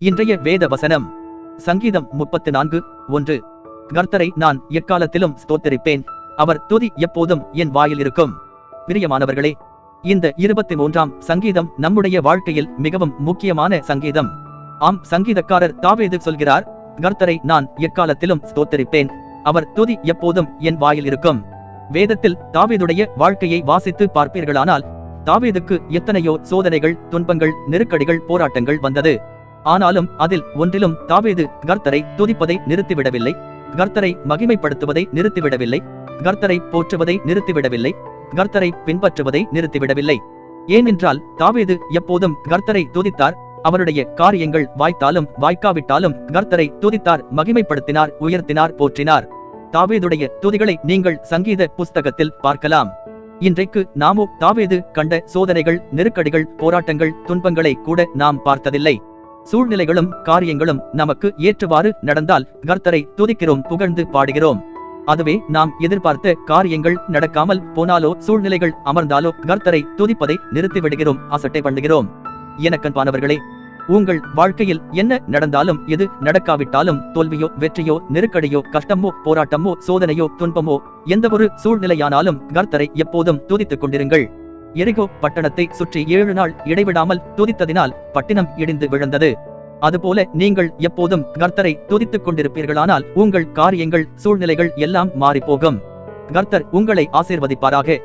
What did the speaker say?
இன்றைய வேத வசனம் சங்கீதம் 34:1. கர்த்தரை நான் எக்காலத்திலும் ஸ்தோத்தரிப்பேன், அவர் துதி எப்போதும் என் வாயில் இருக்கும். பிரியமானவர்களே, இந்த 23ஆம் சங்கீதம் நம்முடைய வாழ்க்கையில் மிகவும் முக்கியமான சங்கீதம். ஆம், சங்கீதக்காரர் தாவீது சொல்கிறார், கர்த்தரை நான் எக்காலத்திலும் ஸ்தோத்தரிப்பேன், அவர் துதி எப்போதும் என் வாயில் இருக்கும். வேதத்தில் தாவீதுடைய வாழ்க்கையை வாசித்து பார்ப்பீர்களானால், தாவீதுக்கு எத்தனையோ சோதனைகள், துன்பங்கள், நெருக்கடிகள், போராட்டங்கள் வந்தது. ஆனாலும் அதில் ஒன்றிலும் தாவீது கர்த்தரை துதிப்பதை நிறுத்திவிடவில்லை, கர்த்தரை மகிமைப்படுத்துவதை நிறுத்திவிடவில்லை, கர்த்தரை போற்றுவதை நிறுத்திவிடவில்லை, கர்த்தரை பின்பற்றுவதை நிறுத்திவிடவில்லை. ஏனென்றால் தாவீது எப்போதும் கர்த்தரை துதித்தார். அவருடைய காரியங்கள் வாய்த்தாலும் வாய்க்காவிட்டாலும் கர்த்தரை துதித்தார், மகிமைப்படுத்தினார், உயர்த்தினார், போற்றினார். தாவீதுடைய துதிகளை நீங்கள் சங்கீத புஸ்தகத்தில் பார்க்கலாம். இன்றைக்கு நாமோ தாவீது கண்ட சோதனைகள், நெருக்கடிகள், போராட்டங்கள், துன்பங்களை கூட நாம் பார்த்ததில்லை. சூழ்நிலைகளும் காரியங்களும் நமக்கு ஏற்றவாறு நடந்தால் கர்த்தரை துதிக்கிறோம், புகழ்ந்து பாடுகிறோம். அதுவே நாம் எதிர்பார்த்த காரியங்கள் நடக்காமல் போனாலோ, சூழ்நிலைகள் அமர்ந்தாலோ கர்த்தரை துதிப்பதை நிறுத்திவிடுகிறோம், அசட்டை பண்ணுகிறோம். எனக்கன்பானவர்களே, உங்கள் வாழ்க்கையில் என்ன நடந்தாலும், எது நடக்காவிட்டாலும், தோல்வியோ வெற்றியோ, நெருக்கடியோ, கஷ்டமோ, போராட்டமோ, சோதனையோ, துன்பமோ, எந்த ஒரு சூழ்நிலையானாலும் கர்த்தரை எப்போதும் துதித்துக் கொண்டிருங்கள். எரிகோ பட்டணத்தை சுற்றி 7 நாள் இடைவிடாமல் துதித்ததினால் பட்டினம் இடிந்து விழுந்தது. அதுபோல நீங்கள் எப்போதும் கர்த்தரை துதித்துக் கொண்டிருப்பீர்களானால் உங்கள் காரியங்கள், சூழ்நிலைகள் எல்லாம் மாறிப்போகும். கர்த்தர் உங்களை ஆசீர்வதிப்பாராக.